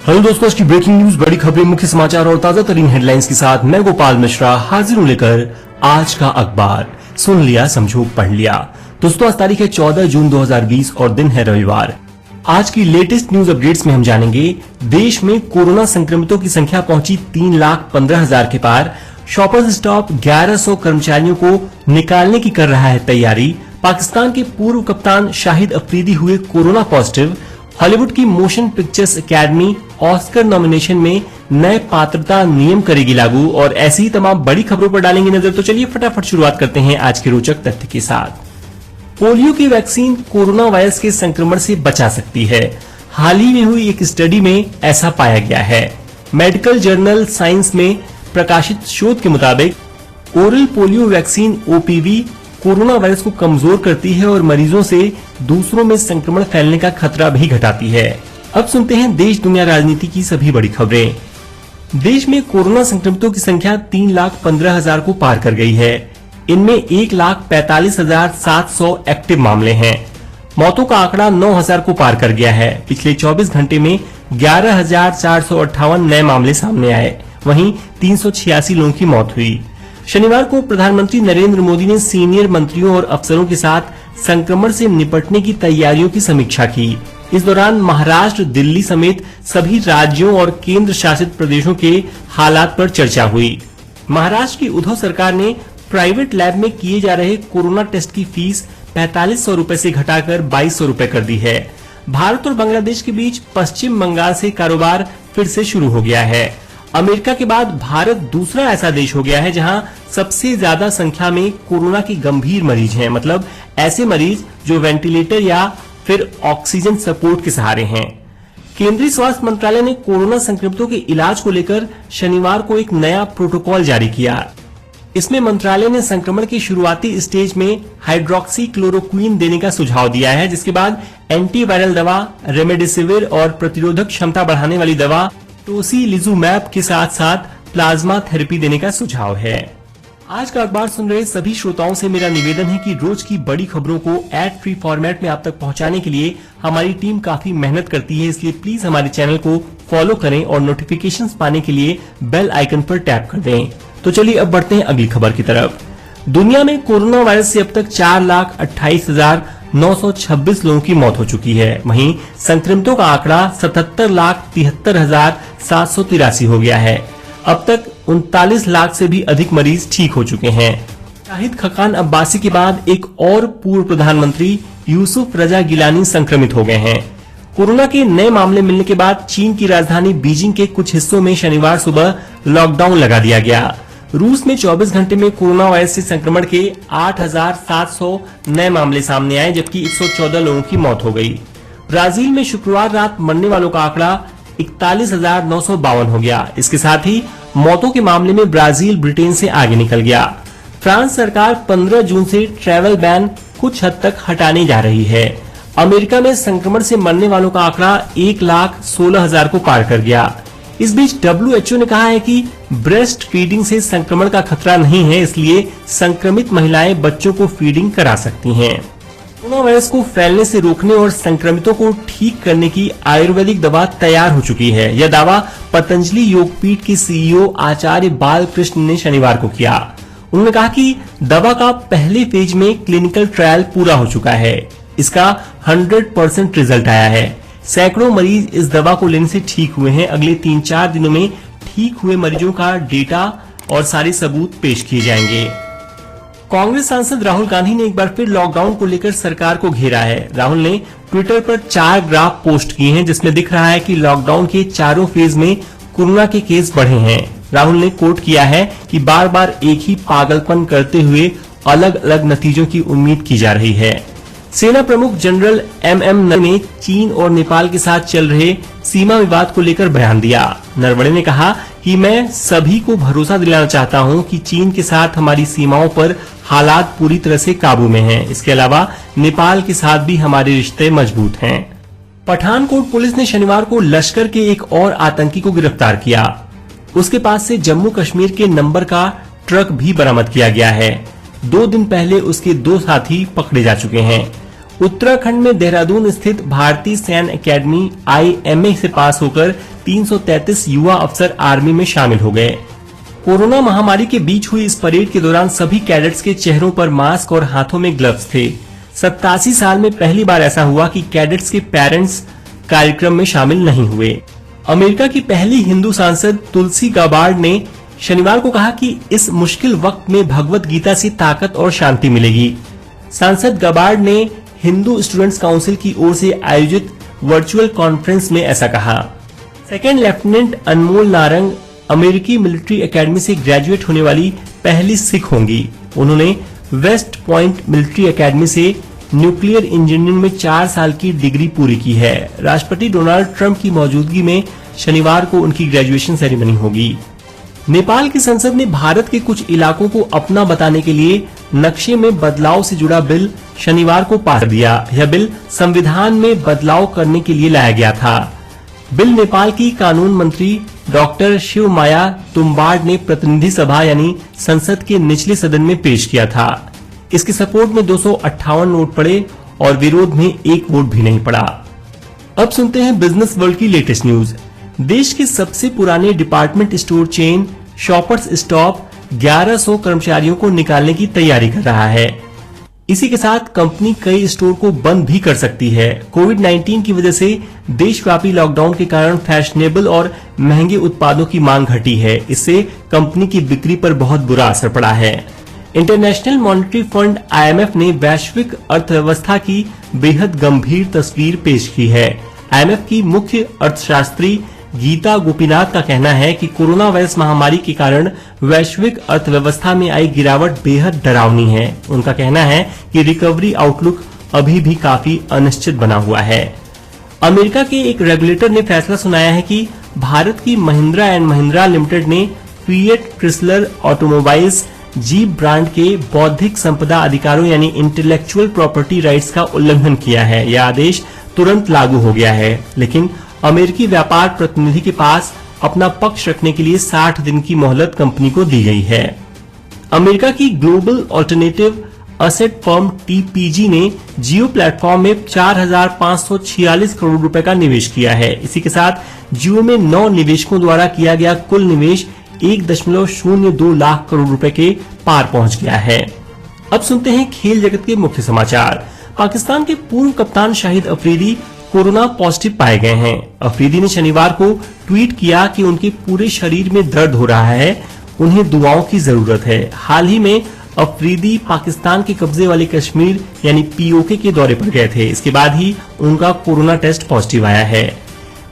Hello दोस्तों, आज की ब्रेकिंग न्यूज, बड़ी खबरें, मुख्य समाचार और ताजा तरीन हेडलाइंस के साथ मैं गोपाल मिश्रा हाजिर हूं लेकर आज का अखबार। सुन लिया, समझो, पढ़ लिया। दोस्तों, आज तारीख है 14 जून 2020 और दिन है रविवार। आज की लेटेस्ट न्यूज अपडेट्स में हम जानेंगे, देश में कोरोना संक्रमितों की संख्या पहुंची 3,15,000 के पार। शॉपर्स स्टॉप 1100 कर्मचारियों को निकालने की कर रहा है तैयारी। पाकिस्तान के पूर्व कप्तान शाहिद अफरीदी हुए कोरोना पॉजिटिव। हॉलीवुड की motion pictures academy Oscar nomination में नए पात्रता नियम करेगी लागू। और ऐसी ही तमाम बड़ी खबरों पर डालेंगे नजर। तो चलिए फटाफट शुरुआत करते हैं आज के रोचक तथ्य के साथ। पोलियो की वैक्सीन कोरोना वायरस के संक्रमण से बचा सकती है। हाल ही में हुई एक स्टडी में ऐसा पाया गया है। मेडिकल जर्नल साइंस में प्रकाशित शोध के मुताबिक oral polio vaccine OPV corona virus को कमजोर करती है और मरीजों से दूसरों में संक्रमण फैलने का खतरा भी घटाती है। अब सुनते हैं देश दुनिया राजनीति की सभी बड़ी खबरें। देश में कोरोना संक्रमितों की संख्या 3,15,000 को पार कर गई है। इनमें 1,45,700 एक्टिव मामले हैं। मौतों का आंकड़ा 9,000 को पार कर गया है। पिछले 24 घंटे में 11,458 नए मामले सामने आए। वहीं 386 लोगों की मौत हुई। शनिवार को प्रधानमंत्री नरेंद्र मोदी ने सीनियर मंत्रियों और अफसरों के साथ संक्रमण से निपटने की तैयारियों की समीक्षा की। इस दौरान महाराष्ट्र, दिल्ली समेत सभी राज्यों और केंद्र शासित प्रदेशों के हालात पर चर्चा हुई। महाराष्ट्र की उद्धव सरकार ने प्राइवेट लैब में किए जा रहे कोरोना टेस्ट की फीस 4,500 रूपए से घटाकर 2,200 रूपए कर दी है। भारत और बांग्लादेश के बीच पश्चिम बंगाल से कारोबार फिर से शुरू हो गया है। अमेरिका के बाद भारत दूसरा ऐसा देश हो गया है जहां सबसे ज्यादा संख्या में कोरोना के गंभीर मरीज हैं, मतलब ऐसे मरीज जो वेंटिलेटर या फिर ऑक्सीजन सपोर्ट के सहारे हैं। केंद्रीय स्वास्थ्य मंत्रालय ने कोरोना संक्रमितों के इलाज को लेकर शनिवार को एक नया प्रोटोकॉल जारी किया। इसमें मंत्रालय ने संक्रमण की शुरुआती स्टेज में हाइड्रोक्सी क्लोरोक्वीन देने का सुझाव दिया है, जिसके बाद एंटीवायरल दवा, रेमडेसिविर और प्रतिरोधक क्षमता बढ़ाने वाली दवा टोसिलिजुमैब के साथ साथ प्लाज्मा थेरेपी देने का सुझाव है। आज का अखबार सुन रहे सभी श्रोताओं से मेरा निवेदन है कि रोज की बड़ी खबरों को एड फ्री फॉर्मेट में आप तक पहुंचाने के लिए हमारी टीम काफी मेहनत करती है, इसलिए प्लीज हमारे चैनल को फॉलो करें और नोटिफिकेशंस पाने के लिए बेल आइकन पर टैप कर दें। तो चलिए अब बढ़ते हैं अगली खबर की तरफ। दुनिया में कोरोना वायरस से अब तक 4,28,926 लोगों की मौत हो चुकी है। वहीं संक्रमितों का आंकड़ा 77,73,783 हो गया है। अब तक 39 लाख से भी अधिक मरीज ठीक हो चुके हैं। शाहिद खकान अब्बासी के बाद एक और पूर्व प्रधानमंत्री यूसुफ रजा गिलानी संक्रमित हो गए हैं। कोरोना के नए मामले मिलने के बाद चीन की राजधानी बीजिंग के कुछ हिस्सों में शनिवार सुबह लॉकडाउन लगा दिया गया। रूस में 24 घंटे में कोरोना वायरस से संक्रमण के 8,700 नए मामले सामने आए, जबकि 114 लोगों की मौत हो गई। ब्राजील में शुक्रवार रात मरने वालों का आंकड़ा 41,952 हो गया। इसके साथ ही मौतों के मामले में ब्राजील ब्रिटेन से आगे निकल गया। फ्रांस सरकार 15 जून से ट्रैवल बैन कुछ हद तक हटाने जा रही है। अमेरिका में संक्रमण से मरने वालों का आंकड़ा 1,16,000 को पार कर गया। इस बीच WHO ने कहा है कि ब्रेस्ट फीडिंग से संक्रमण का खतरा नहीं है, इसलिए संक्रमित महिलाएं बच्चों को फीडिंग करा सकती हैं। कोरोना वायरस को फैलने से रोकने और संक्रमितों को ठीक करने की आयुर्वेदिक दवा तैयार हो चुकी है। यह दावा पतंजलि योगपीठ के CEO आचार्य बालकृष्ण ने शनिवार को किया। उन्होंने कहा कि दवा का पहले फेज में क्लिनिकल ट्रायल पूरा हो चुका है। इसका 100% रिजल्ट आया है। सैकड़ों मरीज इस दवा को लेने से ठीक हुए हैं। अगले 3-4 दिनों में ठीक हुए मरीजों का डेटा और सारे सबूत पेश किए जाएंगे। कांग्रेस सांसद राहुल गांधी ने एक बार फिर लॉकडाउन को लेकर सरकार को घेरा है। राहुल ने ट्विटर पर 4 ग्राफ पोस्ट किए हैं, जिसमें दिख रहा है कि लॉकडाउन के चारों फेज में कोरोना के केस बढ़े हैं। राहुल ने कोट किया है कि बार बार एक ही पागलपन करते हुए अलग अलग नतीजों की उम्मीद की जा रही है। सेना प्रमुख जनरल MM नरवणे ने चीन और नेपाल के साथ चल रहे सीमा विवाद को लेकर बयान दिया। नरवणे ने कहा कि मैं सभी को भरोसा दिलाना चाहता हूं कि चीन के साथ हमारी सीमाओं पर हालात पूरी तरह से काबू में हैं। इसके अलावा नेपाल के साथ भी हमारे रिश्ते मजबूत हैं। पठानकोट पुलिस ने शनिवार को लश्कर के एक और आतंकी को गिरफ्तार किया। उसके पास से जम्मू कश्मीर के नंबर का ट्रक भी बरामद किया गया है। 2 दिन पहले उसके 2 साथी पकड़े जा चुके हैं। उत्तराखंड में देहरादून स्थित भारतीय सैन्य अकेडमी IMA से पास होकर 333 युवा अफसर आर्मी में शामिल हो गए। कोरोना महामारी के बीच हुई इस परेड के दौरान सभी कैडेट्स के चेहरों पर मास्क और हाथों में ग्लव्स थे। 87 साल में पहली बार ऐसा हुआ कि कैडेट्स के पेरेंट्स कार्यक्रम में शामिल नहीं हुए। अमेरिका की पहली हिंदू सांसद तुलसी गाबार्ड ने शनिवार को कहा कि इस मुश्किल वक्त में भगवत गीता से ताकत और शांति मिलेगी। सांसद गाबार्ड ने हिंदू स्टूडेंट्स काउंसिल की ओर से आयोजित वर्चुअल कॉन्फ्रेंस में ऐसा कहा। सेकेंड लेफ्टिनेंट अनमोल नारंग अमेरिकी मिलिट्री एकेडमी से ग्रेजुएट होने वाली पहली सिख होंगी। उन्होंने वेस्ट पॉइंट मिलिट्री एकेडमी से न्यूक्लियर इंजीनियरिंग में 4 साल की डिग्री पूरी की है। राष्ट्रपति डोनाल्ड ट्रंप की मौजूदगी में शनिवार को उनकी ग्रेजुएशन सेरेमनी होगी। नेपाल की संसद ने भारत के कुछ इलाकों को अपना बताने के लिए नक्शे में बदलाव से जुड़ा बिल शनिवार को पास कर दिया। यह बिल संविधान में बदलाव करने के लिए लाया गया था। बिल नेपाल की कानून मंत्री डॉक्टर शिव माया तुम्बाड ने प्रतिनिधि सभा यानी संसद के निचले सदन में पेश किया था। इसके सपोर्ट में 258 वोट पड़े और विरोध में 1 वोट भी नहीं पड़ा। अब सुनते हैं बिजनेस वर्ल्ड की लेटेस्ट न्यूज। देश के सबसे पुराने department store chain shoppers stop 1100 कर्मचारियों को निकालने की तैयारी कर रहा है। इसी के साथ कंपनी कई स्टोर को बंद भी कर सकती है। कोविड-19 की वजह से देशव्यापी लॉकडाउन के कारण फैशनेबल और महंगे उत्पादों की मांग घटी है। इससे कंपनी की बिक्री पर बहुत बुरा असर पड़ा है। इंटरनेशनल मॉनेटरी फंड IMF ने वैश्विक अर्थव्यवस्था की बेहद गंभीर तस्वीर पेश की है। IMF की मुख्य अर्थशास्त्री गीता गोपीनाथ का कहना है कि कोरोना वायरस महामारी के कारण वैश्विक अर्थव्यवस्था में आई गिरावट बेहद डरावनी है। उनका कहना है कि रिकवरी आउटलुक अभी भी काफी अनिश्चित बना हुआ है। अमेरिका के एक रेगुलेटर ने फैसला सुनाया है कि भारत की महिंद्रा एंड महिंद्रा लिमिटेड ने fiat Chrysler automobiles jeep brand के बौद्धिक संपदा अधिकारों यानी इंटेलेक्चुअल प्रॉपर्टी राइट्स का उल्लंघन किया है। यह आदेश तुरंत लागू हो गया है, लेकिन अमेरिकी व्यापार प्रतिनिधि के पास अपना पक्ष रखने के लिए 60 दिन की मोहलत कंपनी को दी गई है। अमेरिका की global alternative asset firm TPG ने जियो प्लेटफॉर्म में 4,546 करोड़ रुपए का निवेश किया है। इसी के साथ जियो में 9 निवेशकों द्वारा किया गया कुल निवेश 1.02 लाख करोड़ रुपए के पार पहुंच गया है। अब सुनते हैं खेल जगत के मुख्य समाचार। पाकिस्तान के पूर्व कप्तान शाहिद अफरीदी कोरोना पॉजिटिव पाए गए हैं। अफरीदी ने शनिवार को ट्वीट किया कि उनके पूरे शरीर में दर्द हो रहा है, उन्हें दुआओं की जरूरत है। हाल ही में अफरीदी पाकिस्तान के कब्जे वाले कश्मीर यानी POK के दौरे पर गए थे। इसके बाद ही उनका कोरोना टेस्ट पॉजिटिव आया है।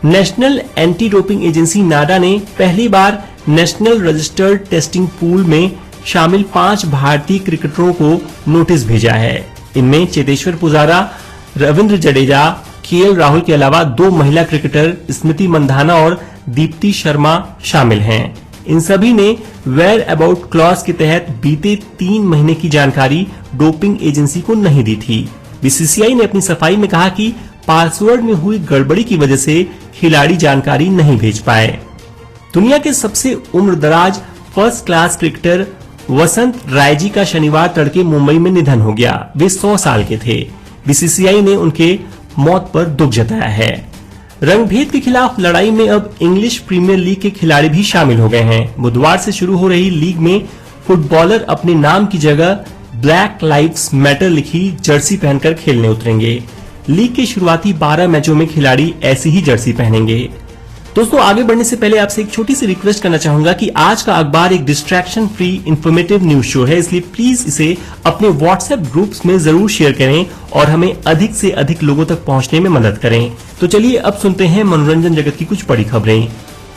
नेशनल एंटी डोपिंग एजेंसी नाडा ने पहली बार नेशनल रजिस्टर्ड टेस्टिंग पूल में शामिल 5 भारतीय क्रिकेटरों को नोटिस भेजा है। इनमें चेतेश्वर पुजारा, रविंद्र जडेजा, KL राहुल के अलावा 2 महिला क्रिकेटर स्मृति मंधाना और दीप्ति शर्मा शामिल हैं। इन सभी ने वेयर अबाउट क्लॉज के तहत बीते 3 महीने की जानकारी डोपिंग एजेंसी को नहीं दी थी। BCCI ने अपनी सफाई में कहा कि पासवर्ड में हुई गड़बड़ी की वजह से खिलाड़ी जानकारी नहीं भेज पाए। दुनिया के सबसे उम्रदराज फर्स्ट क्लास क्रिकेटर वसंत राय जी का शनिवार तड़के मुंबई में निधन हो गया। वे 100 साल के थे। BCCI ने उनके मौत पर दुख जताया है। रंगभेद के खिलाफ लड़ाई में अब इंग्लिश प्रीमियर लीग के खिलाड़ी भी शामिल हो गए हैं। बुधवार से शुरू हो रही लीग में फुटबॉलर अपने नाम की जगह ब्लैक लाइव्स मैटर लिखी जर्सी पहनकर खेलने उतरेंगे। लीग के शुरुआती 12 मैचों में खिलाड़ी ऐसी ही जर्सी पहनेंगे। दोस्तों, आगे बढ़ने से पहले आपसे एक छोटी सी रिक्वेस्ट करना चाहूंगा कि आज का अखबार एक distraction free informative news show है, इसलिए प्लीज इसे अपने व्हाट्सएप ग्रुप्स में जरूर शेयर करें और हमें अधिक से अधिक लोगों तक पहुंचने में मदद करें। तो चलिए अब सुनते हैं मनोरंजन जगत की कुछ बड़ी खबरें।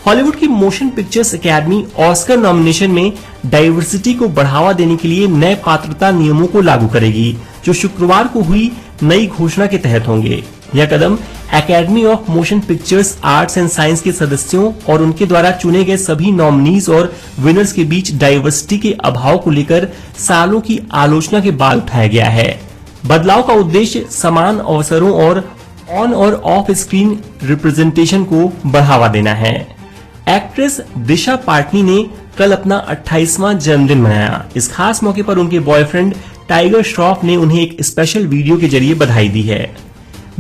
हॉलीवुड की motion pictures academy Oscar nomination में डाइवर्सिटी को बढ़ावा देने के लिए नए पात्रता नियमों को लागू करेगी, जो शुक्रवार को हुई नई घोषणा के तहत होंगे। यह कदम Academy of Motion Pictures Arts and Science के सदस्यों और उनके द्वारा चुने गए सभी नॉमिनीज और विनर्स के बीच डाइवर्सिटी के अभाव को लेकर सालों की आलोचना के बाद उठाया गया है। बदलाव का उद्देश्य समान अवसरों और ऑन और ऑफ स्क्रीन रिप्रेजेंटेशन को बढ़ावा देना है। एक्ट्रेस दिशा पाटनी ने कल अपना 28वां जन्मदिन मनाया। इस खास मौके पर उनके बॉयफ्रेंड टाइगर श्रॉफ ने उन्हें एक स्पेशल वीडियो के जरिए बधाई दी है।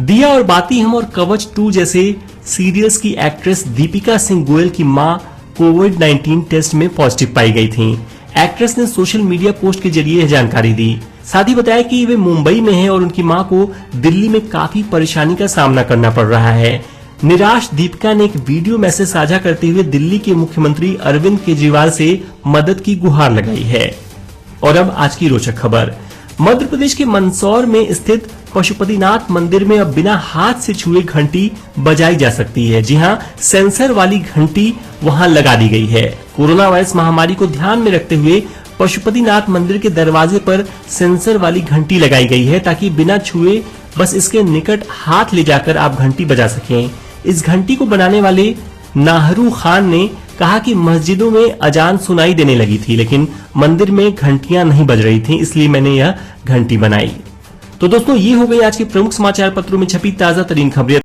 दिया और बाती हम और कवच 2 जैसे सीरियल्स की एक्ट्रेस दीपिका सिंह गोयल की मां कोविड-19 टेस्ट में पॉजिटिव पाई गई थीं। एक्ट्रेस ने सोशल मीडिया पोस्ट के जरिए यह जानकारी दी। साथ ही बताया कि वे मुंबई में हैं और उनकी मां को दिल्ली में काफी परेशानी का सामना करना पड़ रहा है। निराश दीपिका ने एक वीडियो मैसेज साझा करते हुए दिल्ली के मुख्यमंत्री अरविंद केजरीवाल से मदद की गुहार लगाई है। और अब आज की रोचक खबर। मध्य प्रदेश के मंदसौर में स्थित पशुपतिनाथ मंदिर में अब बिना हाथ से छुए घंटी बजाई जा सकती है। जी हां, सेंसर वाली घंटी वहां लगा दी गई है। कोरोना वायरस महामारी को ध्यान में रखते हुए पशुपतिनाथ मंदिर के दरवाजे पर सेंसर वाली घंटी लगाई गई है ताकि बिना छुए बस इसके निकट हाथ ले जाकर आप घंटी बजा सकें। इस घंटी को बनाने वाले नाहरू खान ने कहा कि मस्जिदों में अजान सुनाई देने लगी थी, लेकिन मंदिर में घंटियां नहीं बज रही थी, इसलिए मैंने यह घंटी बनाई। तो दोस्तों, ये हो गई आज के प्रमुख समाचार पत्रों में छपी ताजा तरीन खबरें।